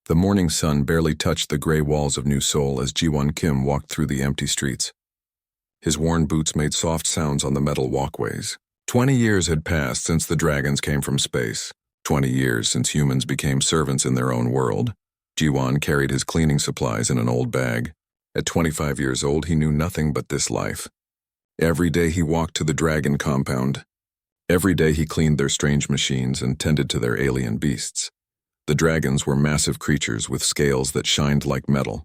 The morning sun barely touched the gray walls of New Seoul as Ji-won Kim walked through the empty streets. His worn boots made soft sounds on the metal walkways. 20 years had passed since the dragons came from space. 20 years since humans became servants in their own world. Ji-won carried his cleaning supplies in an old bag. At 25 years old, he knew nothing but this life. Every day he walked to the dragon compound. Every day he cleaned their strange machines and tended to their alien beasts. The dragons were massive creatures with scales that shined like metal.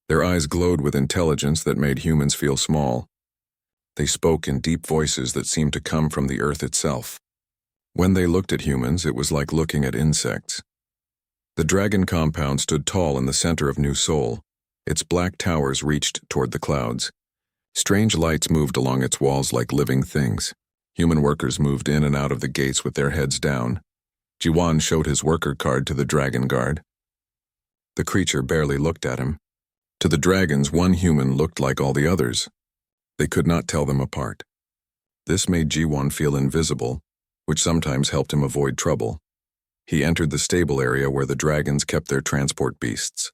Their eyes glowed with intelligence that made humans feel small. They spoke in deep voices that seemed to come from the earth itself. When they looked at humans, it was like looking at insects. The dragon compound stood tall in the center of New Seoul. Its black towers reached toward the clouds. Strange lights moved along its walls like living things. Human workers moved in and out of the gates with their heads down. Ji-won showed his worker card to the dragon guard. The creature barely looked at him. To the dragons, one human looked like all the others. They could not tell them apart. This made Ji-won feel invisible, which sometimes helped him avoid trouble. He entered the stable area where the dragons kept their transport beasts.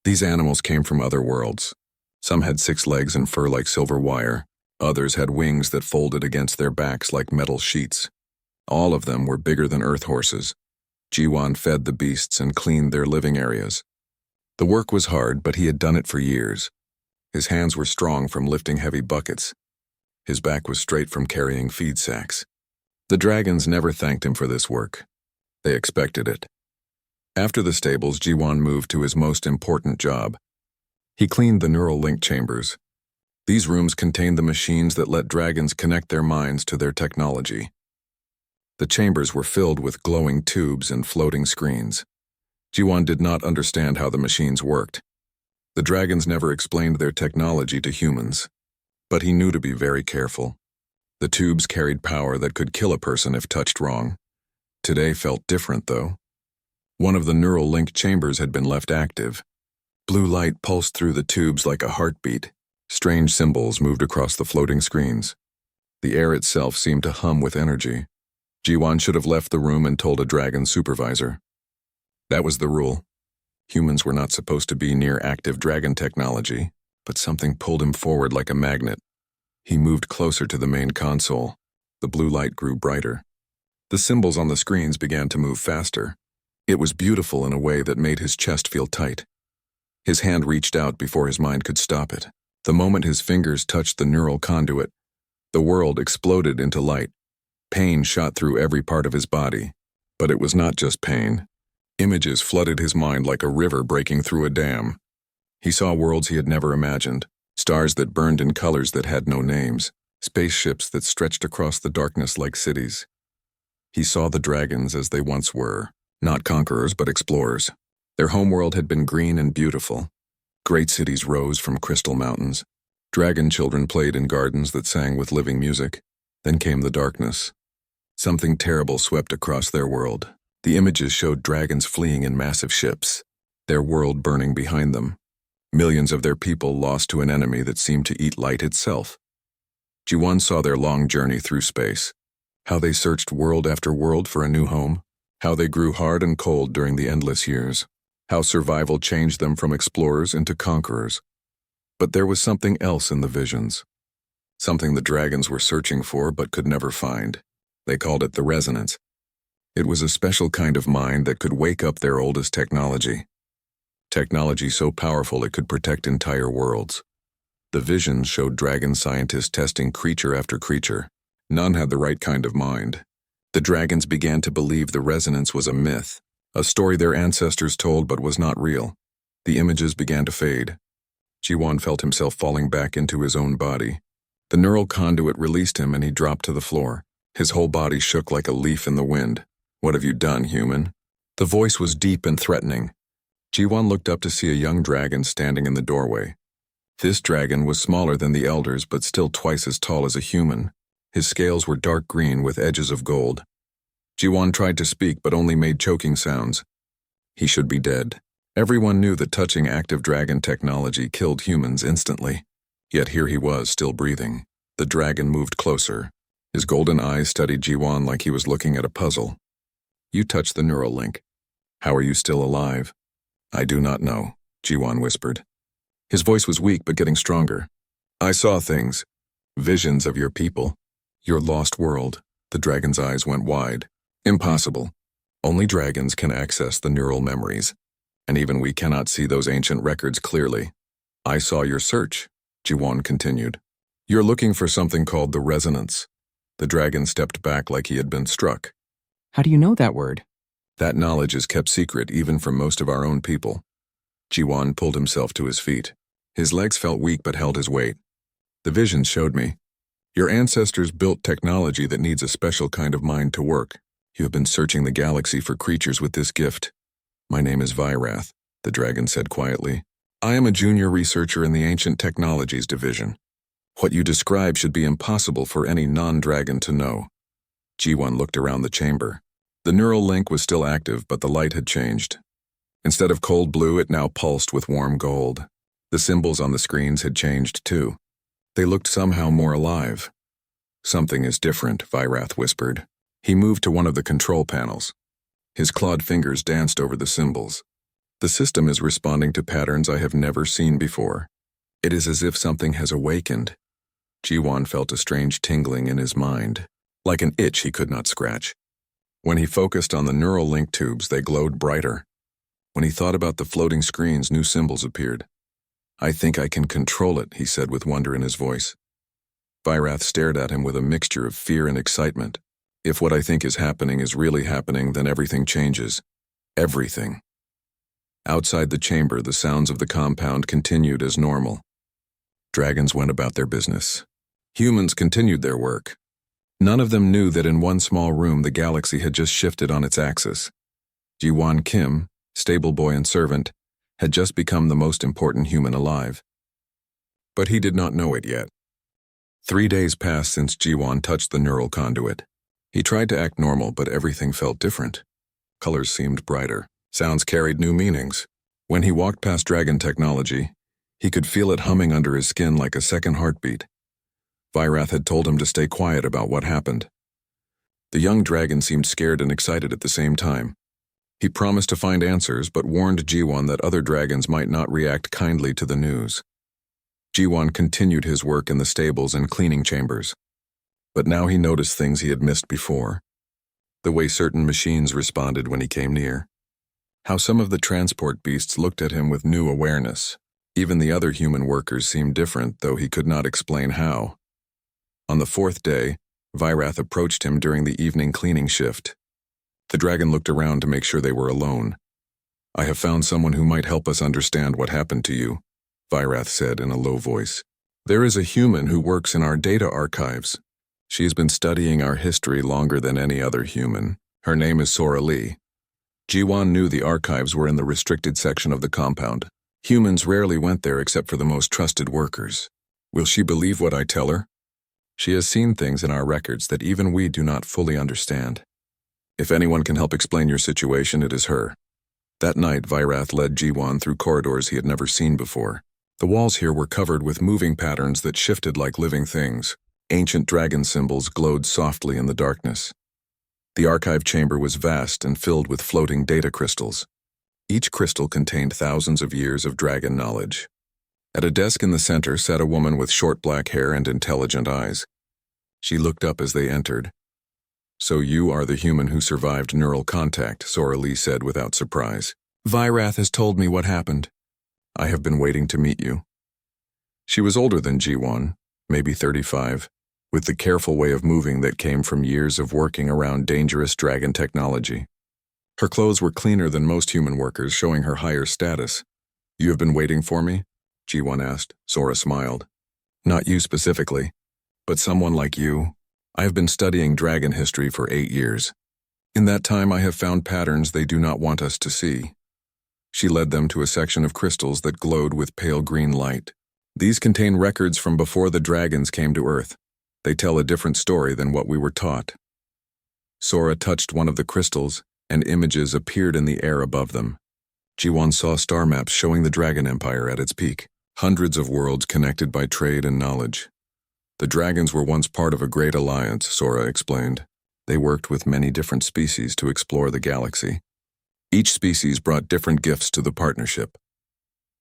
These animals came from other worlds. Some had 6 legs and fur like silver wire. Others had wings that folded against their backs like metal sheets. All of them were bigger than earth horses. Ji-won fed the beasts and cleaned their living areas. The work was hard, but he had done it for years. His hands were strong from lifting heavy buckets. His back was straight from carrying feed sacks. The dragons never thanked him for this work. They expected it. After the stables, Ji-won moved to his most important job. He cleaned the neural link chambers. These rooms contained the machines that let dragons connect their minds to their technology. The chambers were filled with glowing tubes and floating screens. Ji-won did not understand how the machines worked. The dragons never explained their technology to humans, but he knew to be very careful. The tubes carried power that could kill a person if touched wrong. Today felt different, though. One of the neural link chambers had been left active. Blue light pulsed through the tubes like a heartbeat. Strange symbols moved across the floating screens. The air itself seemed to hum with energy. Ji-won should have left the room and told a dragon supervisor. That was the rule. Humans were not supposed to be near active dragon technology, but something pulled him forward like a magnet. He moved closer to the main console. The blue light grew brighter. The symbols on the screens began to move faster. It was beautiful in a way that made his chest feel tight. His hand reached out before his mind could stop it. The moment his fingers touched the neural conduit, the world exploded into light. Pain shot through every part of his body. But it was not just pain. Images flooded his mind like a river breaking through a dam. He saw worlds he had never imagined, stars that burned in colors that had no names, spaceships that stretched across the darkness like cities. He saw the dragons as they once were, not conquerors but explorers. Their homeworld had been green and beautiful. Great cities rose from crystal mountains. Dragon children played in gardens that sang with living music. Then came the darkness. Something terrible swept across their world. The images showed dragons fleeing in massive ships, their world burning behind them. Millions of their people lost to an enemy that seemed to eat light itself. Ji-won saw their long journey through space, how they searched world after world for a new home, how they grew hard and cold during the endless years, how survival changed them from explorers into conquerors. But there was something else in the visions, something the dragons were searching for but could never find. They called it the resonance. It was a special kind of mind that could wake up their oldest technology. Technology so powerful it could protect entire worlds. The visions showed dragon scientists testing creature after creature. None had the right kind of mind. The dragons began to believe the resonance was a myth, a story their ancestors told but was not real. The images began to fade. Ji-won felt himself falling back into his own body. The neural conduit released him and he dropped to the floor. His whole body shook like a leaf in the wind. "What have you done, human?" The voice was deep and threatening. Ji-won looked up to see a young dragon standing in the doorway. This dragon was smaller than the elders but still twice as tall as a human. His scales were dark green with edges of gold. Ji-won tried to speak but only made choking sounds. He should be dead. Everyone knew that touching active dragon technology killed humans instantly. Yet here he was, still breathing. The dragon moved closer. His golden eyes studied Ji-won like he was looking at a puzzle. "You touched the neural link. How are you still alive? I do not know, Jiwan whispered. His voice was weak but getting stronger. I saw things. Visions of your people. Your lost world. The dragon's eyes went wide. Impossible. Only dragons can access the neural memories. And even we cannot see those ancient records clearly. I saw your search, Jiwan continued. You're looking for something called the resonance. The dragon stepped back like he had been struck. How do you know that word? That knowledge is kept secret even from most of our own people. Jiwan pulled himself to his feet. His legs felt weak but held his weight. The visions showed me. Your ancestors built technology that needs a special kind of mind to work. You have been searching the galaxy for creatures with this gift. My name is Vyrath, the dragon said quietly. I am a junior researcher in the Ancient Technologies Division. What you describe should be impossible for any non-dragon to know. Jiwan looked around the chamber. The neural link was still active, but the light had changed. Instead of cold blue, it now pulsed with warm gold. The symbols on the screens had changed too. They looked somehow more alive. Something is different, Vyrath whispered. He moved to one of the control panels. His clawed fingers danced over the symbols. The system is responding to patterns I have never seen before. It is as if something has awakened. Jiwan felt a strange tingling in his mind, like an itch he could not scratch. When he focused on the neural link tubes, they glowed brighter. When he thought about the floating screens, new symbols appeared. I think I can control it, he said with wonder in his voice. Vyrath stared at him with a mixture of fear and excitement. If what I think is happening is really happening, then everything changes. Everything. Outside the chamber, the sounds of the compound continued as normal. Dragons went about their business. Humans continued their work. None of them knew that in one small room the galaxy had just shifted on its axis. Jiwan Kim, stable boy and servant, had just become the most important human alive. But he did not know it yet. 3 days passed since Jiwan touched the neural conduit. He tried to act normal, but everything felt different. Colors seemed brighter. Sounds carried new meanings. When he walked past dragon technology, he could feel it humming under his skin like a second heartbeat. Vyrath had told him to stay quiet about what happened. The young dragon seemed scared and excited at the same time. He promised to find answers, but warned Jiwan that other dragons might not react kindly to the news. Jiwan continued his work in the stables and cleaning chambers. But now he noticed things he had missed before. The way certain machines responded when he came near. How some of the transport beasts looked at him with new awareness. Even the other human workers seemed different, though he could not explain how. On the 4th day, Vyrath approached him during the evening cleaning shift. The dragon looked around to make sure they were alone. I have found someone who might help us understand what happened to you, Vyrath said in a low voice. There is a human who works in our data archives. She has been studying our history longer than any other human. Her name is Sora Lee. Jiwan knew the archives were in the restricted section of the compound. Humans rarely went there except for the most trusted workers. Will she believe what I tell her? She has seen things in our records that even we do not fully understand. If anyone can help explain your situation, it is her. That night, Vyrath led Jiwan through corridors he had never seen before. The walls here were covered with moving patterns that shifted like living things. Ancient dragon symbols glowed softly in the darkness. The archive chamber was vast and filled with floating data crystals. Each crystal contained thousands of years of dragon knowledge. At a desk in the center sat a woman with short black hair and intelligent eyes. She looked up as they entered. So you are the human who survived neural contact, Sora Lee said without surprise. Vyrath has told me what happened. I have been waiting to meet you. She was older than Jiwan, maybe 35, with the careful way of moving that came from years of working around dangerous dragon technology. Her clothes were cleaner than most human workers, showing her higher status. You have been waiting for me? Jiwan asked. Sora smiled. Not you specifically, but someone like you. I have been studying dragon history for 8 years. In that time, I have found patterns they do not want us to see. She led them to a section of crystals that glowed with pale green light. These contain records from before the dragons came to Earth. They tell a different story than what we were taught. Sora touched one of the crystals, and images appeared in the air above them. Jiwan saw star maps showing the Dragon Empire at its peak. Hundreds of worlds connected by trade and knowledge. The dragons were once part of a great alliance, Sora explained. They worked with many different species to explore the galaxy. Each species brought different gifts to the partnership.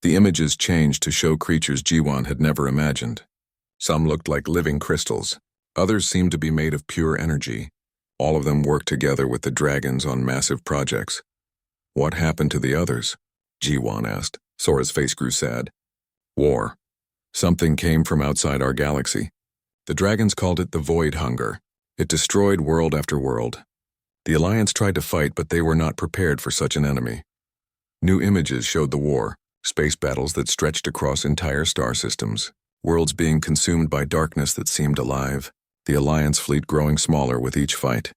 The images changed to show creatures Jiwan had never imagined. Some looked like living crystals. Others seemed to be made of pure energy. All of them worked together with the dragons on massive projects. What happened to the others? Jiwan asked. Sora's face grew sad. War. Something came from outside our galaxy. The dragons called it the Void Hunger. It destroyed world after world. The Alliance tried to fight, but they were not prepared for such an enemy. New images showed the war, space battles that stretched across entire star systems, worlds being consumed by darkness that seemed alive, the Alliance fleet growing smaller with each fight.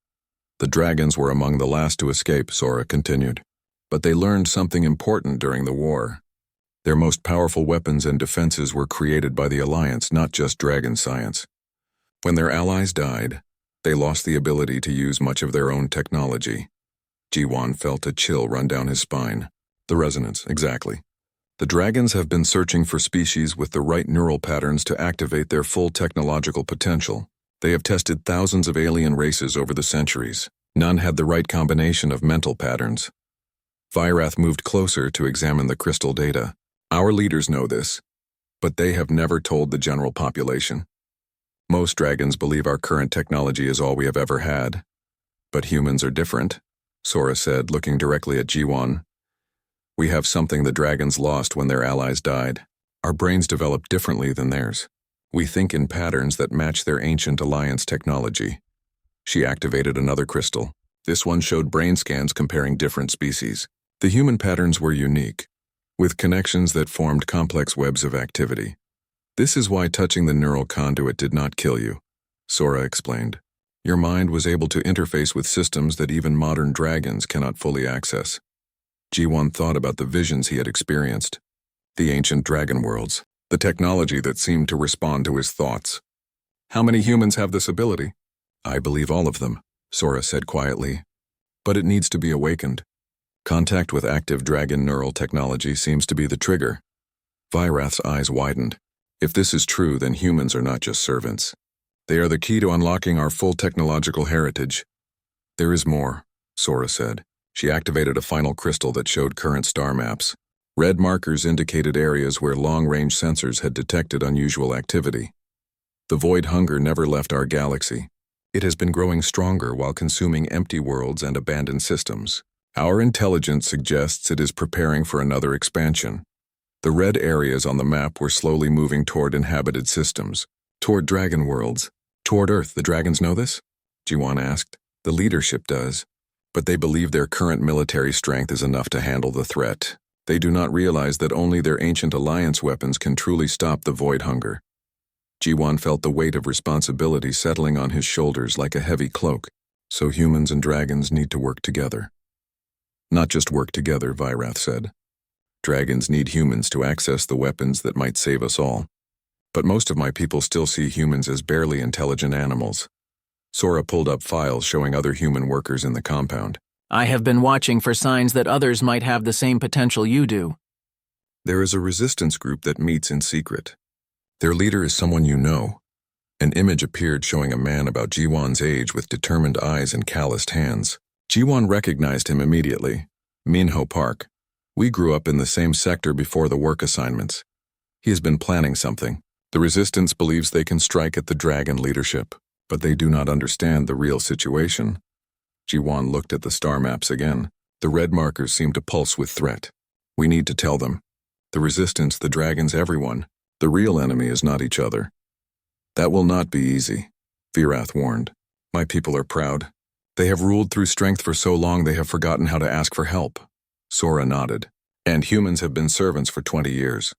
The dragons were among the last to escape, Sora continued. But they learned something important during the war. Their most powerful weapons and defenses were created by the Alliance, not just dragon science. When their allies died, they lost the ability to use much of their own technology. Jiwan felt a chill run down his spine. The resonance, exactly. The dragons have been searching for species with the right neural patterns to activate their full technological potential. They have tested thousands of alien races over the centuries. None had the right combination of mental patterns. Vyrath moved closer to examine the crystal data. Our leaders know this, but they have never told the general population. Most dragons believe our current technology is all we have ever had. But humans are different, Sora said, looking directly at Jiwan. We have something the dragons lost when their allies died. Our brains develop differently than theirs. We think in patterns that match their ancient Alliance technology. She activated another crystal. This one showed brain scans comparing different species. The human patterns were unique, with connections that formed complex webs of activity. This is why touching the neural conduit did not kill you, Sora explained. Your mind was able to interface with systems that even modern dragons cannot fully access. Jiwan thought about the visions he had experienced. The ancient dragon worlds, the technology that seemed to respond to his thoughts. How many humans have this ability? I believe all of them, Sora said quietly. But it needs to be awakened. Contact with active dragon neural technology seems to be the trigger. Vyrath's eyes widened. If this is true, then humans are not just servants. They are the key to unlocking our full technological heritage. There is more, Sora said. She activated a final crystal that showed current star maps. Red markers indicated areas where long-range sensors had detected unusual activity. The Void Hunger never left our galaxy. It has been growing stronger while consuming empty worlds and abandoned systems. Our intelligence suggests it is preparing for another expansion. The red areas on the map were slowly moving toward inhabited systems, toward dragon worlds, toward Earth. The dragons know this? Jiwan asked. The leadership does, but they believe their current military strength is enough to handle the threat. They do not realize that only their ancient Alliance weapons can truly stop the Void Hunger. Jiwan felt the weight of responsibility settling on his shoulders like a heavy cloak, so humans and dragons need to work together. Not just work together, Vyrath said. Dragons need humans to access the weapons that might save us all. But most of my people still see humans as barely intelligent animals. Sora pulled up files showing other human workers in the compound. I have been watching for signs that others might have the same potential you do. There is a resistance group that meets in secret. Their leader is someone you know. An image appeared showing a man about Jiwan's age with determined eyes and calloused hands. Jiwan recognized him immediately. Minho Park. We grew up in the same sector before the work assignments. He has been planning something. The resistance believes they can strike at the dragon leadership, but they do not understand the real situation. Jiwan looked at the star maps again. The red markers seemed to pulse with threat. We need to tell them. The resistance, the dragons, everyone. The real enemy is not each other. That will not be easy, Vyrath warned. My people are proud. They have ruled through strength for so long they have forgotten how to ask for help. Sora nodded. And humans have been servants for 20 years.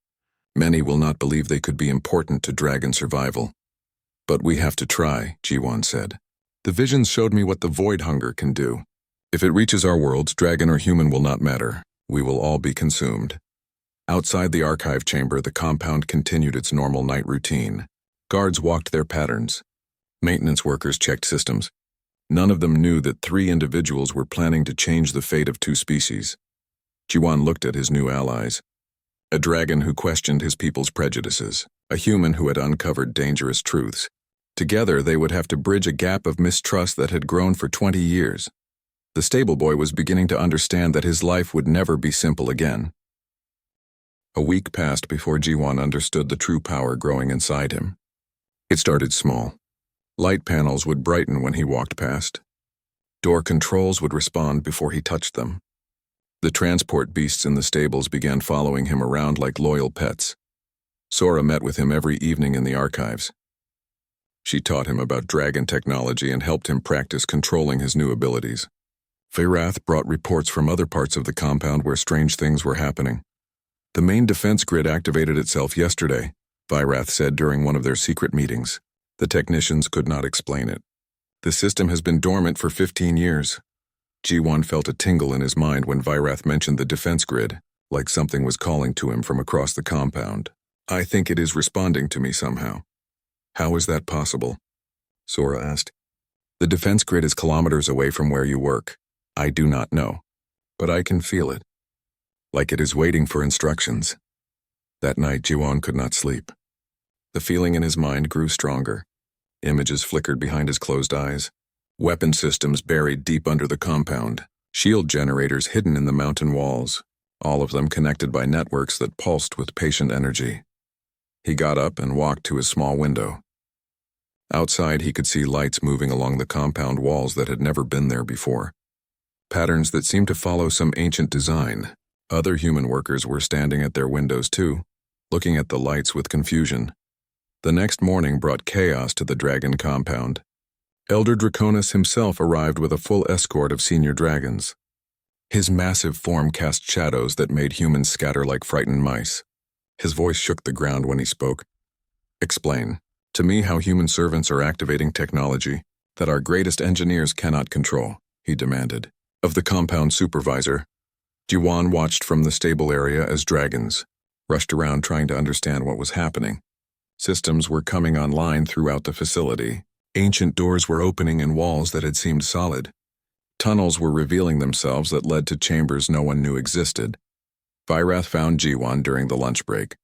Many will not believe they could be important to dragon survival. But we have to try, Jiwan said. The visions showed me what the Void Hunger can do. If it reaches our worlds, dragon or human will not matter. We will all be consumed. Outside the archive chamber, the compound continued its normal night routine. Guards walked their patterns. Maintenance workers checked systems. None of them knew that 3 individuals were planning to change the fate of 2 species. Jiwan looked at his new allies. A dragon who questioned his people's prejudices. A human who had uncovered dangerous truths. Together, they would have to bridge a gap of mistrust that had grown for 20 years. The stable boy was beginning to understand that his life would never be simple again. A week passed before Jiwon understood the true power growing inside him. It started small. Light panels would brighten when he walked past. Door controls would respond before he touched them. The transport beasts in the stables began following him around like loyal pets. Sora met with him every evening in the archives. She taught him about dragon technology and helped him practice controlling his new abilities. Virath brought reports from other parts of the compound where strange things were happening. The main defense grid activated itself yesterday, Virath said during one of their secret meetings. The technicians could not explain it. The system has been dormant for 15 years. Jiwon felt a tingle in his mind when Virath mentioned the defense grid, like something was calling to him from across the compound. I think it is responding to me somehow. How is that possible? Sora asked. The defense grid is kilometers away from where you work. I do not know, but I can feel it, like it is waiting for instructions. That night, Jiwon could not sleep. The feeling in his mind grew stronger. Images flickered behind his closed eyes. Weapon systems buried deep under the compound. Shield generators hidden in the mountain walls, all of them connected by networks that pulsed with patient energy. He got up and walked to his small window. Outside, he could see lights moving along the compound walls that had never been there before. Patterns that seemed to follow some ancient design. Other human workers were standing at their windows too, looking at the lights with confusion. The next morning brought chaos to the dragon compound. Elder Draconis himself arrived with a full escort of senior dragons. His massive form cast shadows that made humans scatter like frightened mice. His voice shook the ground when he spoke. Explain to me how human servants are activating technology that our greatest engineers cannot control, he demanded. Of the compound supervisor, Jiwon watched from the stable area as dragons rushed around trying to understand what was happening. Systems were coming online throughout the facility. Ancient doors were opening in walls that had seemed solid. Tunnels were revealing themselves that led to chambers no one knew existed. Virath found Jiwon during the lunch break.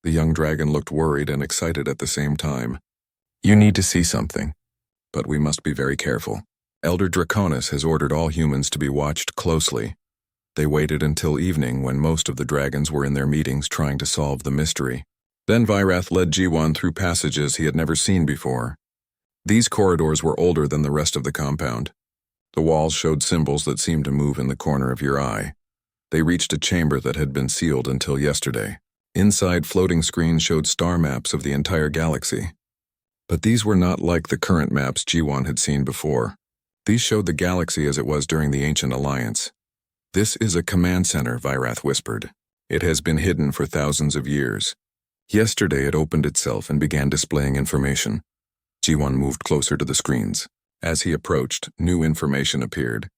The young dragon looked worried and excited at the same time. You need to see something, but we must be very careful. Elder Draconis has ordered all humans to be watched closely. They waited until evening when most of the dragons were in their meetings trying to solve the mystery. Then Virath led Jiwon through passages he had never seen before. These corridors were older than the rest of the compound. The walls showed symbols that seemed to move in the corner of your eye. They reached a chamber that had been sealed until yesterday. Inside, floating screens showed star maps of the entire galaxy. But these were not like the current maps Jiwon had seen before. These showed the galaxy as it was during the Ancient Alliance. This is a command center, Virath whispered. It has been hidden for thousands of years. Yesterday it opened itself and began displaying information. Jiwon moved closer to the screens. As he approached, new information appeared.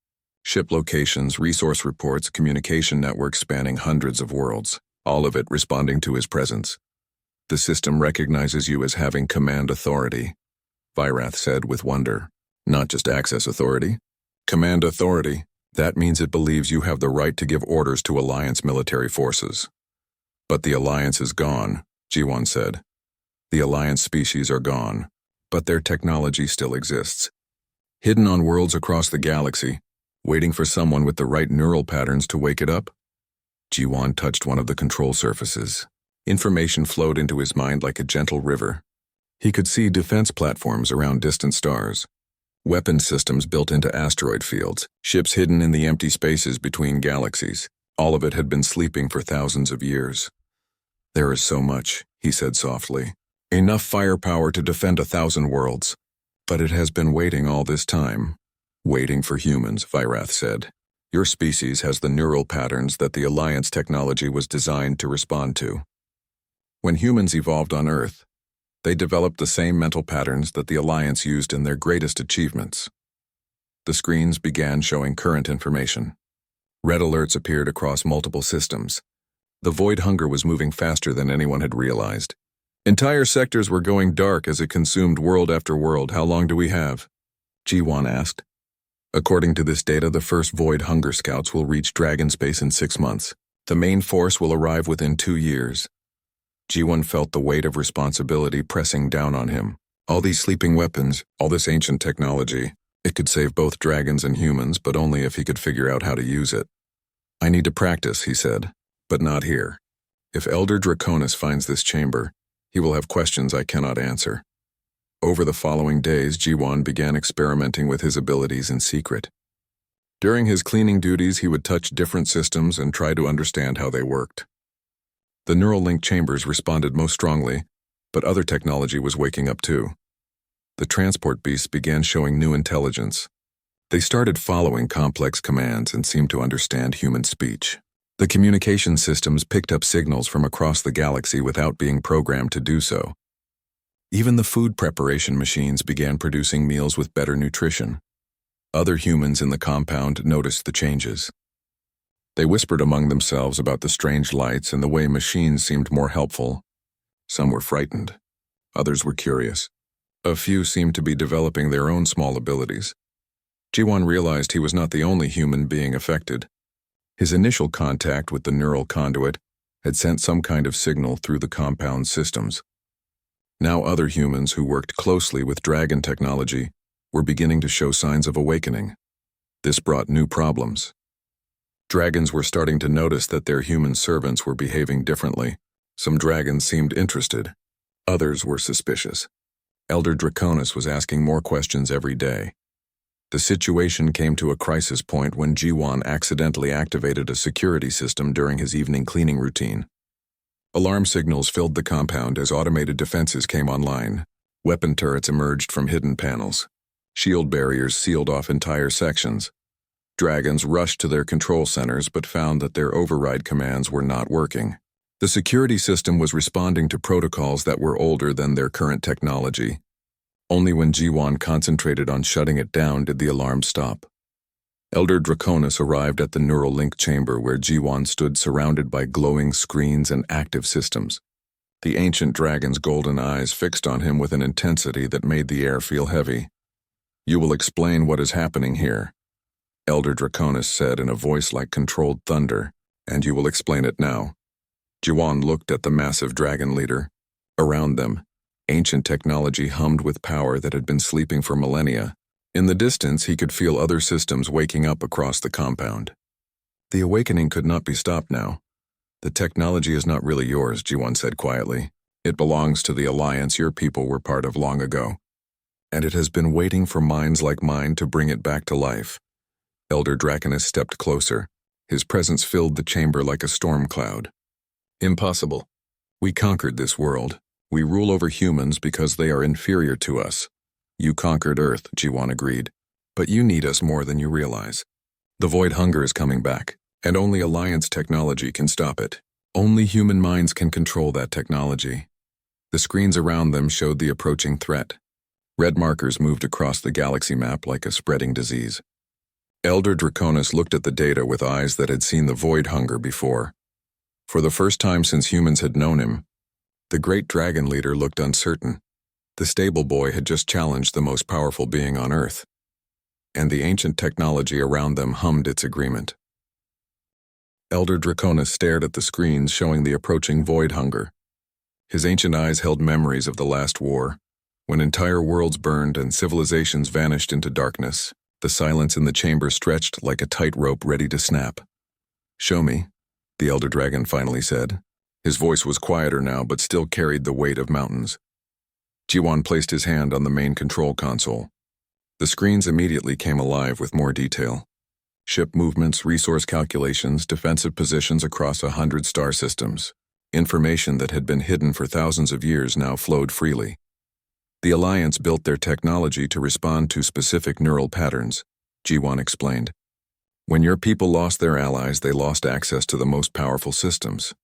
Ship locations, resource reports, communication networks spanning hundreds of worlds, all of it responding to his presence. The system recognizes you as having command authority, Virath said with wonder. Not just access authority. Command authority. That means it believes you have the right to give orders to Alliance military forces. But the Alliance is gone, Jiwon said. The Alliance species are gone, but their technology still exists. Hidden on worlds across the galaxy, waiting for someone with the right neural patterns to wake it up. Jiwon touched one of the control surfaces. Information flowed into his mind like a gentle river. He could see defense platforms around distant stars. Weapon systems built into asteroid fields, ships hidden in the empty spaces between galaxies. All of it had been sleeping for thousands of years. There is so much, he said softly. Enough firepower to defend 1,000 worlds. But it has been waiting all this time. Waiting for humans, Virath said. Your species has the neural patterns that the Alliance technology was designed to respond to. When humans evolved on Earth, they developed the same mental patterns that the Alliance used in their greatest achievements. The screens began showing current information. Red alerts appeared across multiple systems. The void hunger was moving faster than anyone had realized. Entire sectors were going dark as it consumed world after world. How long do we have? Jiwon asked. According to this data, the first void hunger scouts will reach Dragon Space in 6 months. The main force will arrive within 2 years. Jiwon felt the weight of responsibility pressing down on him. All these sleeping weapons, all this ancient technology, It could save both dragons and humans, but only if he could figure out how to use it. I need to practice, he said, but not here. If Elder Draconis finds this chamber, he will have questions I cannot answer. Over the following days, Jiwan began experimenting with his abilities in secret. During his cleaning duties, he would touch different systems and try to understand how they worked. The neural link chambers responded most strongly, but other technology was waking up too. The transport beasts began showing new intelligence. They started following complex commands and seemed to understand human speech. The communication systems picked up signals from across the galaxy without being programmed to do so. Even the food preparation machines began producing meals with better nutrition. Other humans in the compound noticed the changes. They whispered among themselves about the strange lights and the way machines seemed more helpful. Some were frightened. Others were curious. A few seemed to be developing their own small abilities. Jiwan realized he was not the only human being affected. His initial contact with the neural conduit had sent some kind of signal through the compound systems. Now other humans who worked closely with dragon technology were beginning to show signs of awakening. This brought new problems. Dragons were starting to notice that their human servants were behaving differently. Some dragons seemed interested. Others were suspicious. Elder Draconis was asking more questions every day. The situation came to a crisis point when Jiwan accidentally activated a security system during his evening cleaning routine. Alarm signals filled the compound as automated defenses came online. Weapon turrets emerged from hidden panels. Shield barriers sealed off entire sections. Dragons rushed to their control centers but found that their override commands were not working. The security system was responding to protocols that were older than their current technology. Only when Jiwan concentrated on shutting it down did the alarm stop. Elder Draconis arrived at the neural link chamber where Jiwan stood surrounded by glowing screens and active systems. The ancient dragon's golden eyes fixed on him with an intensity that made the air feel heavy. "You will explain what is happening here," Elder Draconis said in a voice like controlled thunder, "and you will explain it now." Jiwan looked at the massive dragon leader. Around them, ancient technology hummed with power that had been sleeping for millennia. In the distance, he could feel other systems waking up across the compound. The awakening could not be stopped now. "The technology is not really yours," Jiwan said quietly. "It belongs to the alliance your people were part of long ago. And it has been waiting for minds like mine to bring it back to life." Elder Draconis stepped closer. His presence filled the chamber like a storm cloud. "Impossible. We conquered this world. We rule over humans because they are inferior to us." "You conquered Earth," Jiwan agreed. "But you need us more than you realize. The void hunger is coming back, and only Alliance technology can stop it. Only human minds can control that technology." The screens around them showed the approaching threat. Red markers moved across the galaxy map like a spreading disease. Elder Draconis looked at the data with eyes that had seen the void hunger before. For the first time since humans had known him, the great dragon leader looked uncertain. The stable boy had just challenged the most powerful being on Earth, and the ancient technology around them hummed its agreement. Elder Draconis stared at the screens showing the approaching void hunger. His ancient eyes held memories of the last war, when entire worlds burned and civilizations vanished into darkness. The silence in the chamber stretched like a tight rope ready to snap. "Show me," the elder dragon finally said. His voice was quieter now, but still carried the weight of mountains. Jiwan placed his hand on the main control console. The screens immediately came alive with more detail. Ship movements, resource calculations, defensive positions across 100 star systems. Information that had been hidden for thousands of years now flowed freely. The Alliance built their technology to respond to specific neural patterns, Jiwan explained. When your people lost their allies, they lost access to the most powerful systems.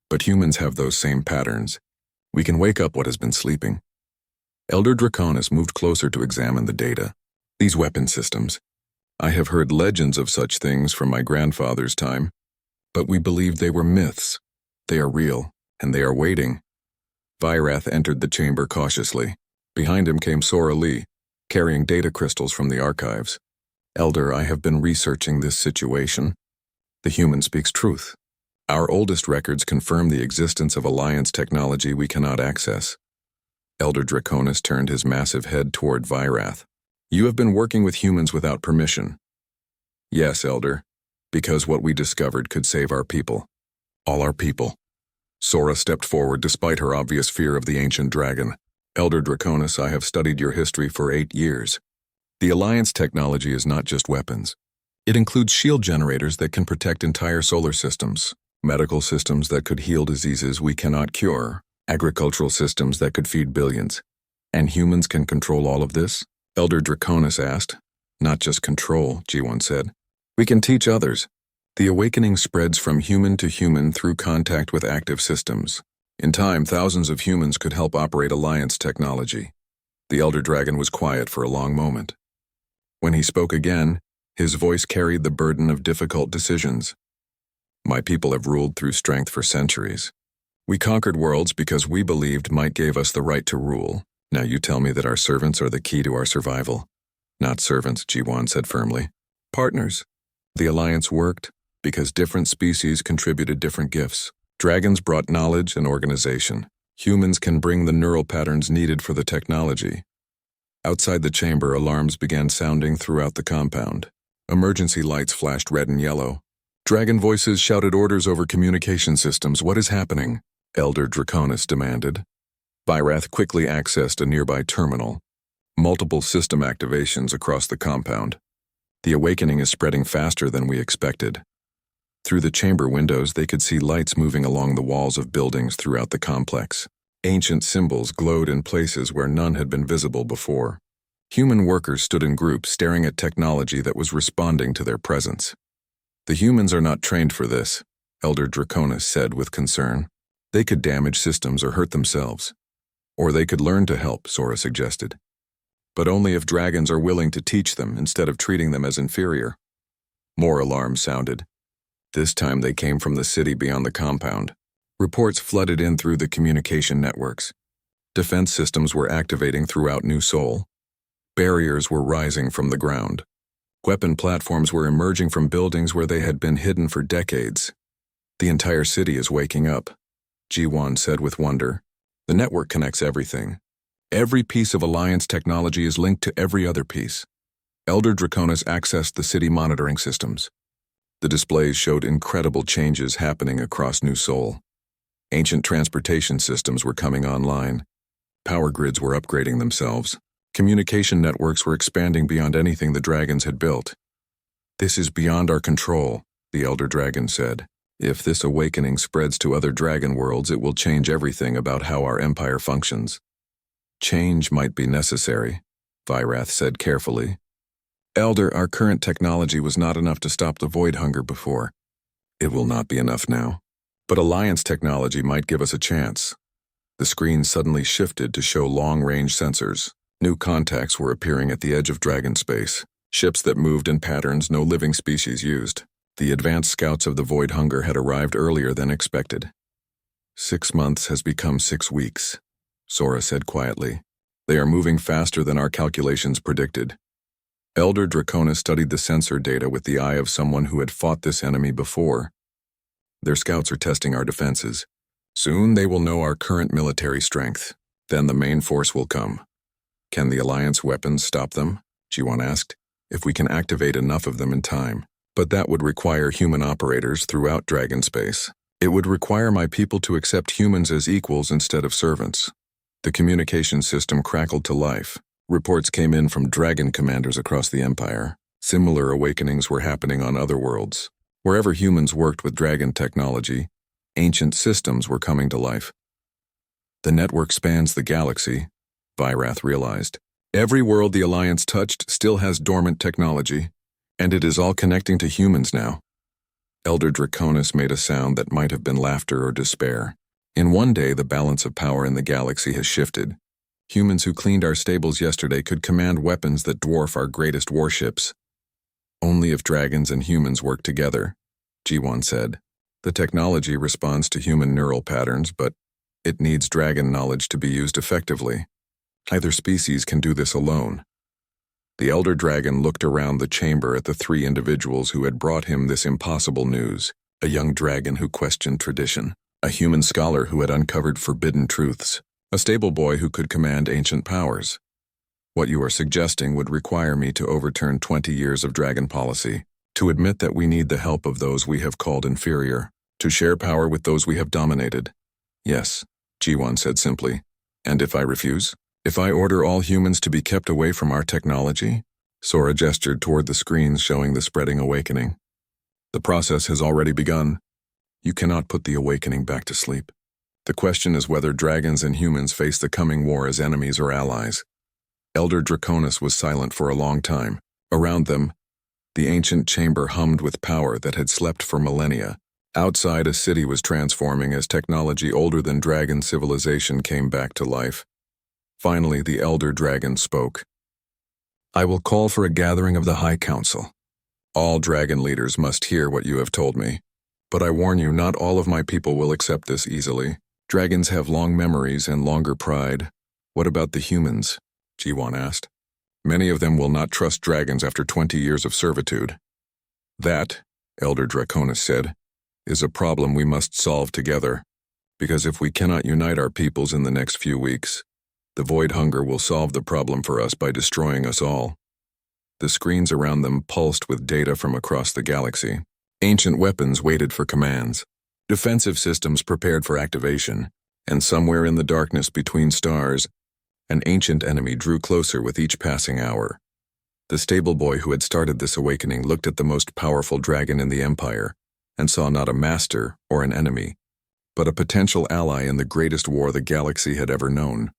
But humans have those same patterns. We can wake up what has been sleeping. Elder Draconis moved closer to examine the data. These weapon systems. I have heard legends of such things from my grandfather's time, but we believed they were myths. They are real, and they are waiting. Vyrath entered the chamber cautiously. Behind him came Sora Lee, carrying data crystals from the archives. "Elder, I have been researching this situation. The human speaks truth. Our oldest records confirm the existence of Alliance technology we cannot access." Elder Draconis turned his massive head toward Vyrath. You have been working with humans without permission. Yes, Elder, because what we discovered could save our people. All our people. Sora stepped forward despite her obvious fear of the ancient dragon. Elder Draconis, I have studied your history for 8 years. The Alliance technology is not just weapons. It includes shield generators that can protect entire solar systems, medical systems that could heal diseases we cannot cure, agricultural systems that could feed billions. And humans can control all of this? Elder Draconis asked. Not just control, G1 said. We can teach others. The awakening spreads from human to human through contact with active systems. In time, thousands of humans could help operate Alliance technology. The Elder Dragon was quiet for a long moment. When he spoke again, his voice carried the burden of difficult decisions. My people have ruled through strength for centuries. We conquered worlds because we believed might gave us the right to rule. Now you tell me that our servants are the key to our survival. Not servants, G1 said firmly. Partners. The Alliance worked because different species contributed different gifts. Dragons brought knowledge and organization. Humans can bring the neural patterns needed for the technology. Outside the chamber, alarms began sounding throughout the compound. Emergency lights flashed red and yellow. Dragon voices shouted orders over communication systems. What is happening? Elder Draconis demanded. Vyrath quickly accessed a nearby terminal. Multiple system activations across the compound. The awakening is spreading faster than we expected. Through the chamber windows, they could see lights moving along the walls of buildings throughout the complex. Ancient symbols glowed in places where none had been visible before. Human workers stood in groups staring at technology that was responding to their presence. The humans are not trained for this, Elder Draconis said with concern. They could damage systems or hurt themselves. Or they could learn to help, Sora suggested. But only if dragons are willing to teach them instead of treating them as inferior. More alarms sounded. This time they came from the city beyond the compound. Reports flooded in through the communication networks. Defense systems were activating throughout New Sol. Barriers were rising from the ground. Weapon platforms were emerging from buildings where they had been hidden for decades. The entire city is waking up, G1 said with wonder. The network connects everything. Every piece of Alliance technology is linked to every other piece. Elder Draconis accessed the city monitoring systems. The displays showed incredible changes happening across New Sol. Ancient transportation systems were coming online. Power grids were upgrading themselves. Communication networks were expanding beyond anything the dragons had built. This is beyond our control, the Elder Dragon said. If this awakening spreads to other dragon worlds, it will change everything about how our empire functions. Change might be necessary, Vyrath said carefully. Elder, our current technology was not enough to stop the void hunger before. It will not be enough now. But Alliance technology might give us a chance. The screen suddenly shifted to show long-range sensors. New contacts were appearing at the edge of dragon space, ships that moved in patterns no living species used. The advanced scouts of the void hunger had arrived earlier than expected. 6 months has become 6 weeks, Sora said quietly. They are moving faster than our calculations predicted. Elder Draconis studied the sensor data with the eye of someone who had fought this enemy before. Their scouts are testing our defenses. Soon they will know our current military strength. Then the main force will come. Can the Alliance weapons stop them? G1 asked. If we can activate enough of them in time. But that would require human operators throughout dragon space. It would require my people to accept humans as equals instead of servants. The communication system crackled to life. Reports came in from dragon commanders across the Empire. Similar awakenings were happening on other worlds. Wherever humans worked with dragon technology, ancient systems were coming to life. The network spans the galaxy, Vyrath realized. Every world the Alliance touched still has dormant technology, and it is all connecting to humans now. Elder Draconis made a sound that might have been laughter or despair. In one day, the balance of power in the galaxy has shifted. Humans who cleaned our stables yesterday could command weapons that dwarf our greatest warships. Only if dragons and humans work together, G1 said. The technology responds to human neural patterns, but it needs dragon knowledge to be used effectively. Neither species can do this alone. The Elder Dragon looked around the chamber at the 3 individuals who had brought him this impossible news. A young dragon who questioned tradition, a human scholar who had uncovered forbidden truths, a stable boy who could command ancient powers. What you are suggesting would require me to overturn 20 years of dragon policy, to admit that we need the help of those we have called inferior, to share power with those we have dominated. Yes, G1 said simply. And if I refuse? If I order all humans to be kept away from our technology? Sora gestured toward the screens showing the spreading awakening. The process has already begun. You cannot put the awakening back to sleep. The question is whether dragons and humans face the coming war as enemies or allies. Elder Draconis was silent for a long time. Around them, the ancient chamber hummed with power that had slept for millennia. Outside, a city was transforming as technology older than dragon civilization came back to life. Finally, the elder dragon spoke. I will call for a gathering of the High Council. All dragon leaders must hear what you have told me. But I warn you, not all of my people will accept this easily. Dragons have long memories and longer pride. What about the humans? G1 asked. Many of them will not trust dragons after 20 years of servitude. That, Elder Draconis said, is a problem we must solve together. Because if we cannot unite our peoples in the next few weeks, the void hunger will solve the problem for us by destroying us all. The screens around them pulsed with data from across the galaxy. Ancient weapons waited for commands. Defensive systems prepared for activation, and somewhere in the darkness between stars, an ancient enemy drew closer with each passing hour. The stable boy who had started this awakening looked at the most powerful dragon in the Empire and saw not a master or an enemy, but a potential ally in the greatest war the galaxy had ever known.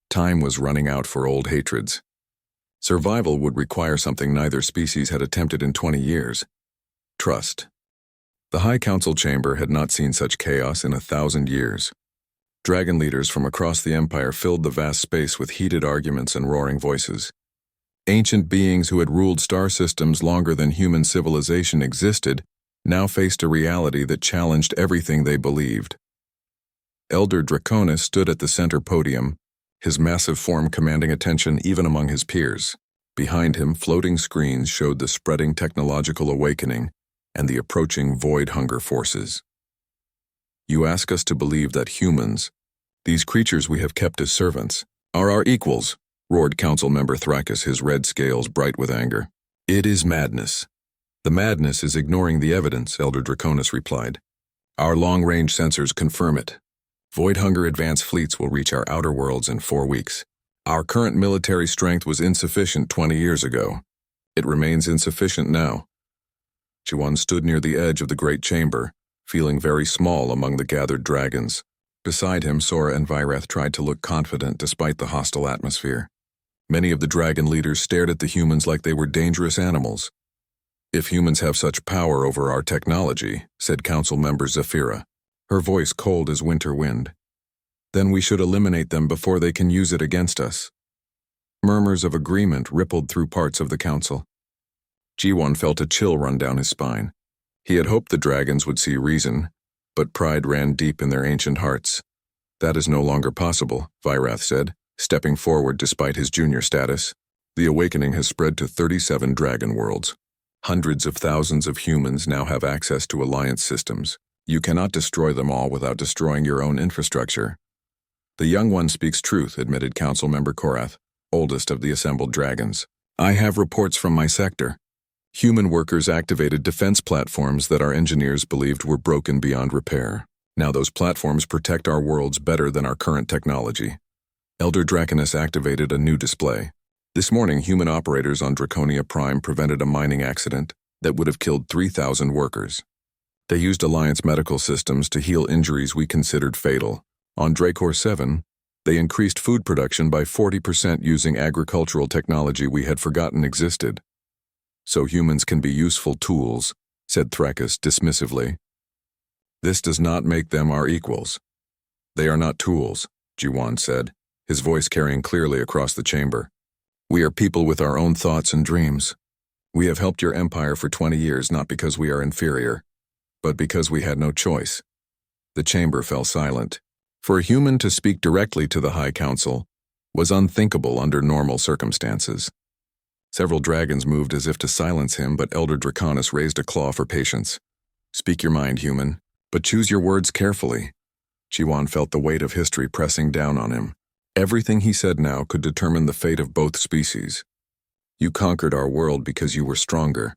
Time was running out for old hatreds. Survival would require something neither species had attempted in 20 years. Trust. The High Council chamber had not seen such chaos in 1,000 years. Dragon leaders from across the Empire filled the vast space with heated arguments and roaring voices. Ancient beings who had ruled star systems longer than human civilization existed now faced a reality that challenged everything they believed. Elder Draconis stood at the center podium, his massive form commanding attention even among his peers. Behind him, floating screens showed the spreading technological awakening and the approaching void hunger forces. You ask us to believe that humans, these creatures we have kept as servants, are our equals, roared Council Member Thrakus, his red scales bright with anger. It is madness. The madness is ignoring the evidence, Elder Draconis replied. Our long-range sensors confirm it. Void hunger advanced fleets will reach our outer worlds in 4 weeks. Our current military strength was insufficient 20 years ago. It remains insufficient now. G1 stood near the edge of the great chamber, feeling very small among the gathered dragons. Beside him, Sora and Virath tried to look confident despite the hostile atmosphere. Many of the dragon leaders stared at the humans like they were dangerous animals. If humans have such power over our technology, said Council Member Zephyra, her voice cold as winter wind, then we should eliminate them before they can use it against us. Murmurs of agreement rippled through parts of the council. G1 felt a chill run down his spine. He had hoped the dragons would see reason, but pride ran deep in their ancient hearts. That is no longer possible, Virath said, stepping forward despite his junior status. The awakening has spread to 37 dragon worlds. Hundreds of thousands of humans now have access to alliance systems. You cannot destroy them all without destroying your own infrastructure. The young one speaks truth, admitted Council Member Korath, oldest of the assembled dragons. I have reports from my sector. Human workers activated defense platforms that our engineers believed were broken beyond repair. Now those platforms protect our worlds better than our current technology. Elder Draconis activated a new display. This morning, human operators on Draconia Prime prevented a mining accident that would have killed 3,000 workers. They used Alliance medical systems to heal injuries we considered fatal. On Dracor 7, they increased food production by 40% using agricultural technology we had forgotten existed. So humans can be useful tools, said Thrakus dismissively. This does not make them our equals. They are not tools, G1 said, his voice carrying clearly across the chamber. We are people with our own thoughts and dreams. We have helped your empire for 20 years not because we are inferior, but because we had no choice. The chamber fell silent. For a human to speak directly to the High Council was unthinkable under normal circumstances. Several dragons moved as if to silence him, but Elder Draconis raised a claw for patience. Speak your mind, human, but choose your words carefully. G1 felt the weight of history pressing down on him. Everything he said now could determine the fate of both species. You conquered our world because you were stronger.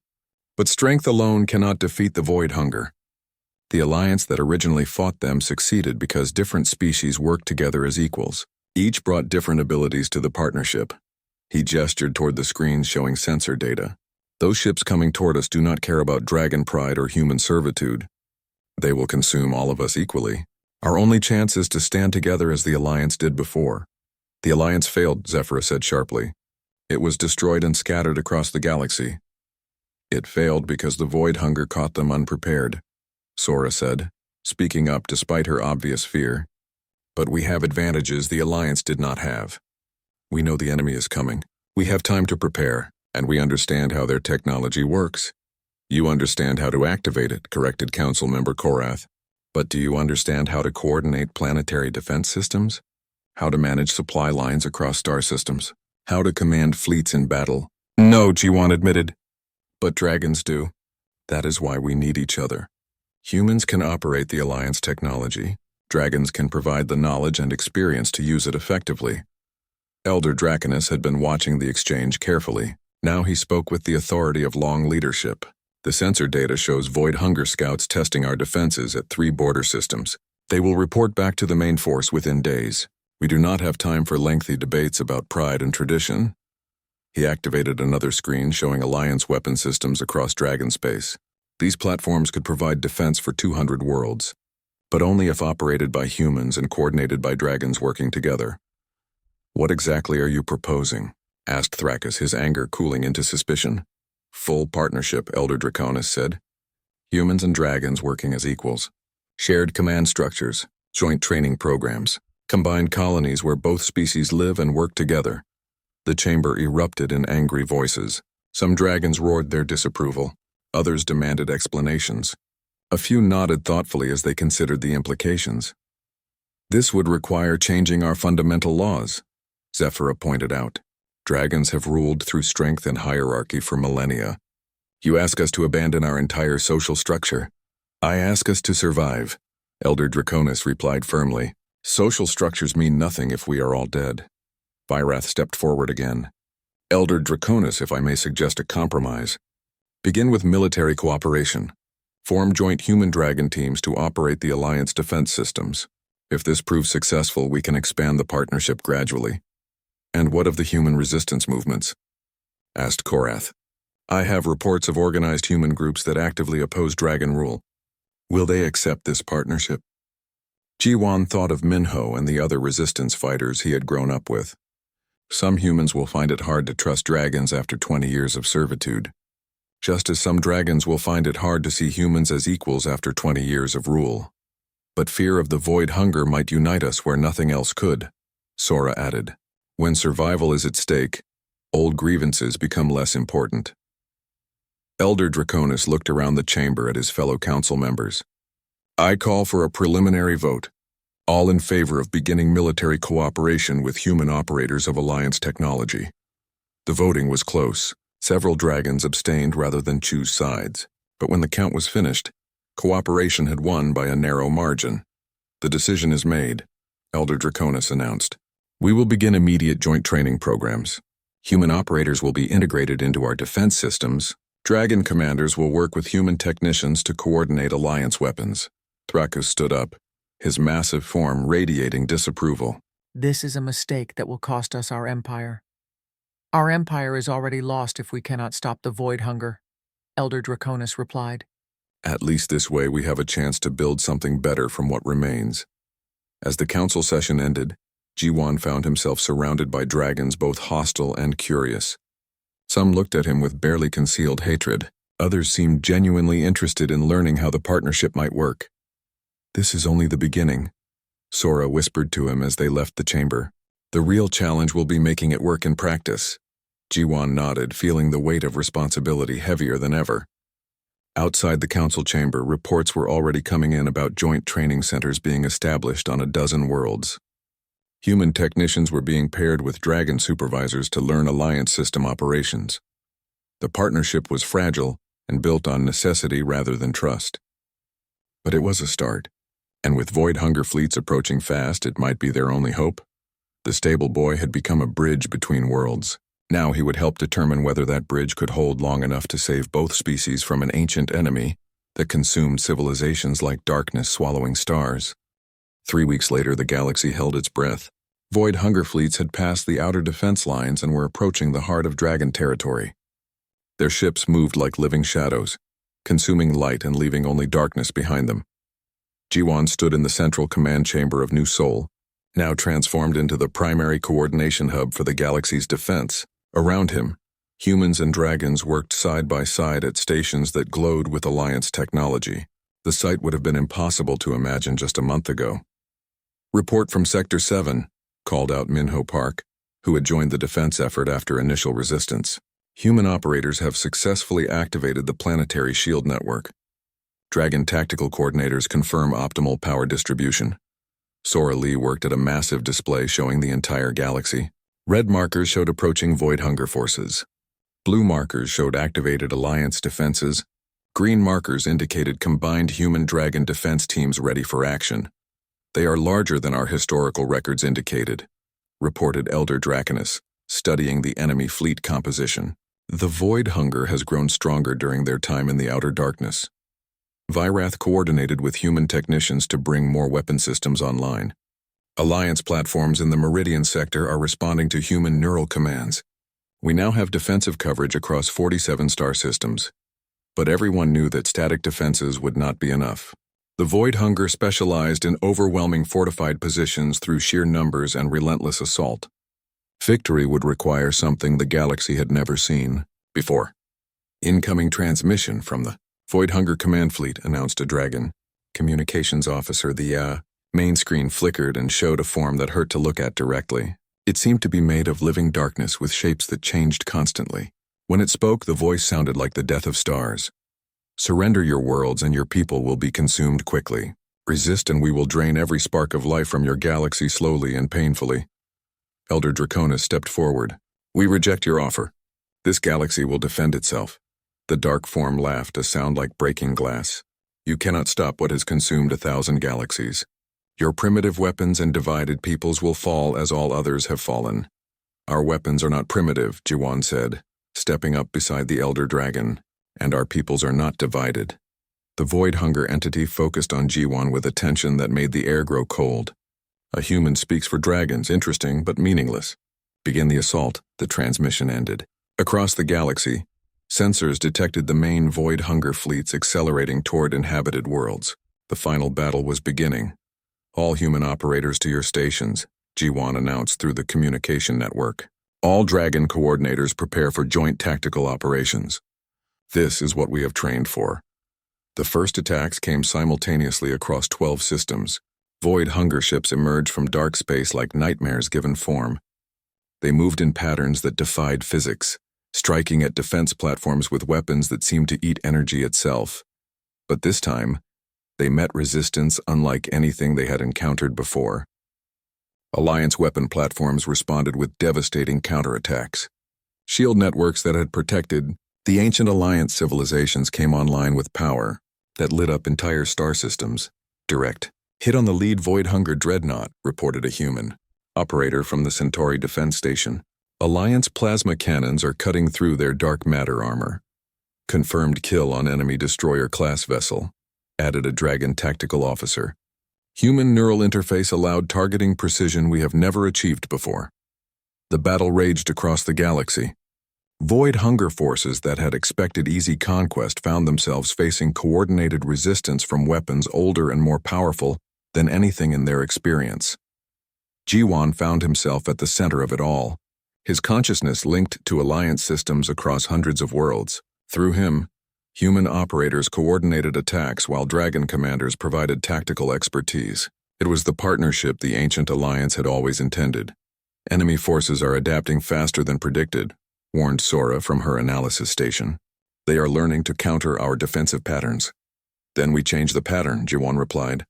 But strength alone cannot defeat the void hunger. The alliance that originally fought them succeeded because different species worked together as equals. Each brought different abilities to the partnership. He gestured toward the screens showing sensor data. Those ships coming toward us do not care about dragon pride or human servitude. They will consume all of us equally. Our only chance is to stand together as the Alliance did before. The Alliance failed, Zephyra said sharply. It was destroyed and scattered across the galaxy. It failed because the void hunger caught them unprepared, Sora said, speaking up despite her obvious fear. But we have advantages the Alliance did not have. We know the enemy is coming. We have time to prepare, and we understand how their technology works. You understand how to activate it, corrected Council Member Korath. But do you understand how to coordinate planetary defense systems? How to manage supply lines across star systems? How to command fleets in battle? No, G1 admitted. But dragons do. That is why we need each other. Humans can operate the Alliance technology. Dragons can provide the knowledge and experience to use it effectively. Elder Draconus had been watching the exchange carefully. Now he spoke with the authority of long leadership. The sensor data shows void hunger scouts testing our defenses at 3 border systems. They will report back to the main force within days. We do not have time for lengthy debates about pride and tradition. He activated another screen showing Alliance weapon systems across dragon space. These platforms could provide defense for 200 worlds, but only if operated by humans and coordinated by dragons working together. What exactly are you proposing? Asked Thrakus, his anger cooling into suspicion. Full partnership, Elder Draconus said. Humans and dragons working as equals. Shared command structures, joint training programs, combined colonies where both species live and work together. The chamber erupted in angry voices. Some dragons roared their disapproval. Others demanded explanations. A few nodded thoughtfully as they considered the implications. This would require changing our fundamental laws, Zephyra pointed out. Dragons have ruled through strength and hierarchy for millennia. You ask us to abandon our entire social structure. I ask us to survive, Elder Draconus replied firmly. Social structures mean nothing if we are all dead. Vyrath stepped forward again. Elder Draconus, if I may suggest a compromise. Begin with military cooperation. Form joint human-dragon teams to operate the Alliance defense systems. If this proves successful, we can expand the partnership gradually. And what of the human resistance movements? Asked Korath. I have reports of organized human groups that actively oppose dragon rule. Will they accept this partnership? Jiwan thought of Minho and the other resistance fighters he had grown up with. Some humans will find it hard to trust dragons after 20 years of servitude, just as some dragons will find it hard to see humans as equals after 20 years of rule. But fear of the void hunger might unite us where nothing else could, Sora added. When survival is at stake, old grievances become less important. Elder Draconus looked around the chamber at his fellow council members. I call for a preliminary vote. All in favor of beginning military cooperation with human operators of Alliance technology. The voting was close. Several dragons abstained rather than choose sides. But when the count was finished, cooperation had won by a narrow margin. The decision is made, Elder Draconus announced. We will begin immediate joint training programs. Human operators will be integrated into our defense systems. Dragon commanders will work with human technicians to coordinate Alliance weapons. Thrakus stood up, his massive form radiating disapproval. This is a mistake that will cost us our empire. Our empire is already lost if we cannot stop the void hunger, Elder Draconus replied. At least this way we have a chance to build something better from what remains. As the council session ended, Jiwan found himself surrounded by dragons both hostile and curious. Some looked at him with barely concealed hatred. Others seemed genuinely interested in learning how the partnership might work. This is only the beginning, Sora whispered to him as they left the chamber. The real challenge will be making it work in practice. Jiwan nodded, feeling the weight of responsibility heavier than ever. Outside the council chamber, reports were already coming in about joint training centers being established on a dozen worlds. Human technicians were being paired with dragon supervisors to learn Alliance system operations. The partnership was fragile and built on necessity rather than trust. But it was a start, and with void hunger fleets approaching fast, it might be their only hope. The stable boy had become a bridge between worlds. Now he would help determine whether that bridge could hold long enough to save both species from an ancient enemy that consumed civilizations like darkness swallowing stars. 3 weeks later, the galaxy held its breath. Void hunger fleets had passed the outer defense lines and were approaching the heart of dragon territory. Their ships moved like living shadows, consuming light and leaving only darkness behind them. Jiwan stood in the central command chamber of New Sol, now transformed into the primary coordination hub for the galaxy's defense. Around him, humans and dragons worked side by side at stations that glowed with Alliance technology. The sight would have been impossible to imagine just a month ago. "Report from Sector 7, called out Minho Park, who had joined the defense effort after initial resistance. "Human operators have successfully activated the planetary shield network. Dragon tactical coordinators confirm optimal power distribution." Sora Lee worked at a massive display showing the entire galaxy. Red markers showed approaching void hunger forces. Blue markers showed activated Alliance defenses. Green markers indicated combined human-dragon defense teams ready for action. "They are larger than our historical records indicated," reported Elder Draconus, studying the enemy fleet composition. "The void hunger has grown stronger during their time in the outer darkness." Vyrath coordinated with human technicians to bring more weapon systems online. Alliance platforms in the Meridian sector are responding to human neural commands. We now have defensive coverage across 47 star systems. But everyone knew that static defenses would not be enough. The void hunger specialized in overwhelming fortified positions through sheer numbers and relentless assault. Victory would require something the galaxy had never seen before. "Incoming transmission from the Void Hunger Command Fleet," announced a dragon communications officer. The main screen flickered and showed a form that hurt to look at directly. It seemed to be made of living darkness with shapes that changed constantly. When it spoke, the voice sounded like the death of stars. "Surrender your worlds and your people will be consumed quickly. Resist and we will drain every spark of life from your galaxy slowly and painfully." Elder Draconus stepped forward. "We reject your offer. This galaxy will defend itself." The dark form laughed, a sound like breaking glass. "You cannot stop what has consumed 1,000 galaxies. Your primitive weapons and divided peoples will fall as all others have fallen." "Our weapons are not primitive," Jiwan said, stepping up beside the Elder Dragon, "and our peoples are not divided." The Void Hunger entity focused on Jiwan with attention that made the air grow cold. "A human speaks for dragons, interesting but meaningless. Begin the assault." The transmission ended. Across the galaxy, sensors detected the main Void Hunger fleets accelerating toward inhabited worlds. The final battle was beginning. "All human operators to your stations," Jiwan announced through the communication network. "All dragon coordinators prepare for joint tactical operations. This is what we have trained for." The first attacks came simultaneously across 12 systems. Void Hunger ships emerged from dark space like nightmares given form. They moved in patterns that defied physics, striking at defense platforms with weapons that seemed to eat energy itself. But this time, they met resistance unlike anything they had encountered before. Alliance weapon platforms responded with devastating counterattacks. Shield networks that had protected the ancient Alliance civilizations came online with power that lit up entire star systems. "Direct hit on the lead Void Hunger dreadnought," reported a human operator from the Centauri defense station. "Alliance plasma cannons are cutting through their dark matter armor." "Confirmed kill on enemy destroyer-class vessel," added a dragon tactical officer. "Human neural interface allowed targeting precision we have never achieved before." The battle raged across the galaxy. Void Hunger forces that had expected easy conquest found themselves facing coordinated resistance from weapons older and more powerful than anything in their experience. Jiwan found himself at the center of it all, his consciousness linked to Alliance systems across hundreds of worlds. Through him, human operators coordinated attacks while dragon commanders provided tactical expertise. It was the partnership the ancient Alliance had always intended. "Enemy forces are adapting faster than predicted," warned Sora from her analysis station. "They are learning to counter our defensive patterns." "Then we change the pattern," Jiwan replied.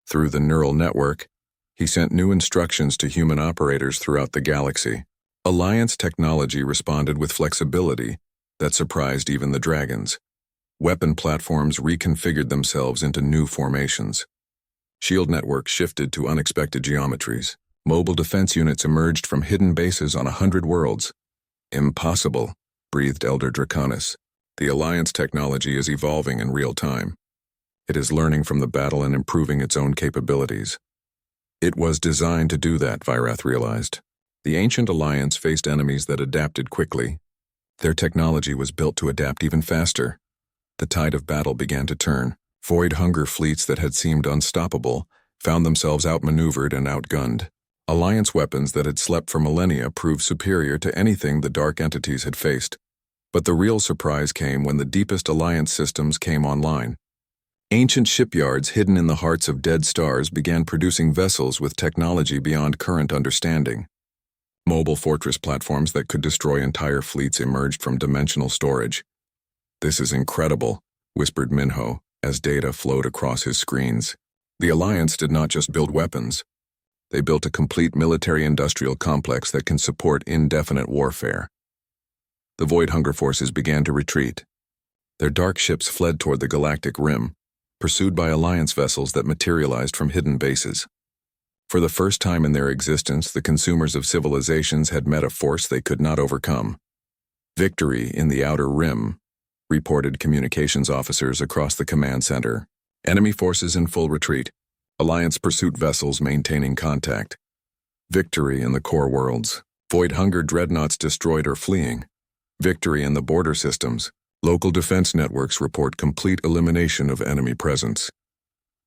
Through the neural network, he sent new instructions to human operators throughout the galaxy. Alliance technology responded with flexibility that surprised even the dragons. Weapon platforms reconfigured themselves into new formations. Shield networks shifted to unexpected geometries. Mobile defense units emerged from hidden bases on 100 worlds. Impossible, breathed Elder Draconis. The Alliance technology is evolving in real time. It is learning from the battle and improving its own capabilities. It was designed to do that, Vyrath realized. The ancient Alliance faced enemies that adapted quickly. Their technology was built to adapt even faster. The tide of battle began to turn. Void hunger fleets that had seemed unstoppable found themselves outmaneuvered and outgunned. Alliance weapons that had slept for millennia proved superior to anything the dark entities had faced. But the real surprise came when the deepest Alliance systems came online. Ancient shipyards hidden in the hearts of dead stars began producing vessels with technology beyond current understanding. Mobile fortress platforms that could destroy entire fleets emerged from dimensional storage. "This is incredible," whispered Minho, as data flowed across his screens. The Alliance did not just build weapons. They built a complete military-industrial complex that can support indefinite warfare. The Void Hunger forces began to retreat. Their dark ships fled toward the galactic rim, pursued by Alliance vessels that materialized from hidden bases. For the first time in their existence, the consumers of civilizations had met a force they could not overcome. "Victory in the Outer Rim," reported communications officers across the command center. "Enemy forces in full retreat. Alliance pursuit vessels maintaining contact. Victory in the core worlds. Void Hunger dreadnoughts destroyed or fleeing. Victory in the border systems. Local defense networks report complete elimination of enemy presence."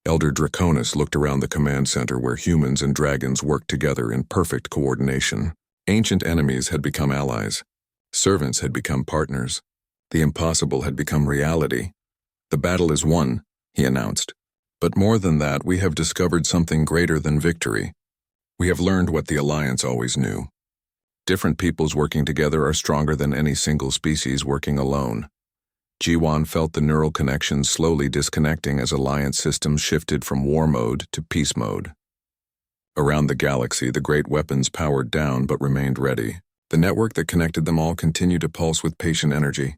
Elder Draconis looked around the command center where humans and dragons worked together in perfect coordination. Ancient enemies had become allies. Servants had become partners. The impossible had become reality. "The battle is won," he announced. "But more than that, we have discovered something greater than victory. We have learned what the Alliance always knew. Different peoples working together are stronger than any single species working alone." G1 felt the neural connections slowly disconnecting as Alliance systems shifted from war mode to peace mode. Around the galaxy, the great weapons powered down but remained ready. The network that connected them all continued to pulse with patient energy.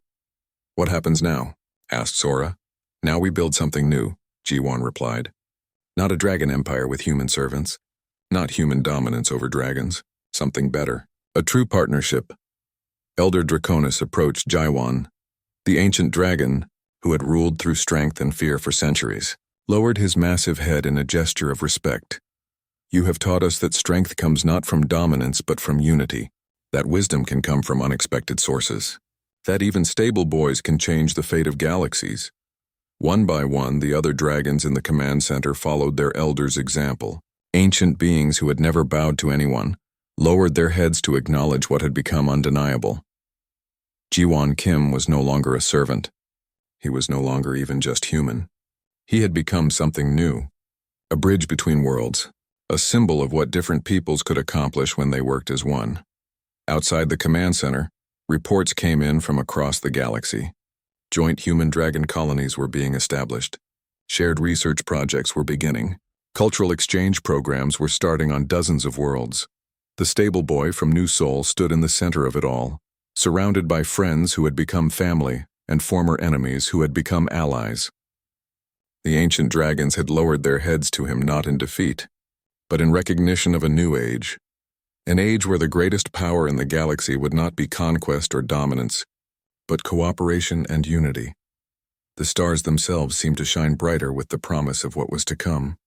"What happens now?" asked Sora. "Now we build something new," G1 replied. "Not a dragon empire with human servants. Not human dominance over dragons. Something better. A true partnership." Elder Draconis approached Jaiwan. The ancient dragon, who had ruled through strength and fear for centuries, lowered his massive head in a gesture of respect. "You have taught us that strength comes not from dominance but from unity, that wisdom can come from unexpected sources, that even stable boys can change the fate of galaxies." One by one, the other dragons in the command center followed their elders' example. Ancient beings who had never bowed to anyone, lowered their heads to acknowledge what had become undeniable. Ji-Won Kim was no longer a servant. He was no longer even just human. He had become something new, a bridge between worlds, a symbol of what different peoples could accomplish when they worked as one. Outside the command center, reports came in from across the galaxy. Joint human-dragon colonies were being established. Shared research projects were beginning. Cultural exchange programs were starting on dozens of worlds. The stable boy from New Sol stood in the center of it all, surrounded by friends who had become family and former enemies who had become allies. The ancient dragons had lowered their heads to him not in defeat, but in recognition of a new age. An age where the greatest power in the galaxy would not be conquest or dominance, but cooperation and unity. The stars themselves seemed to shine brighter with the promise of what was to come.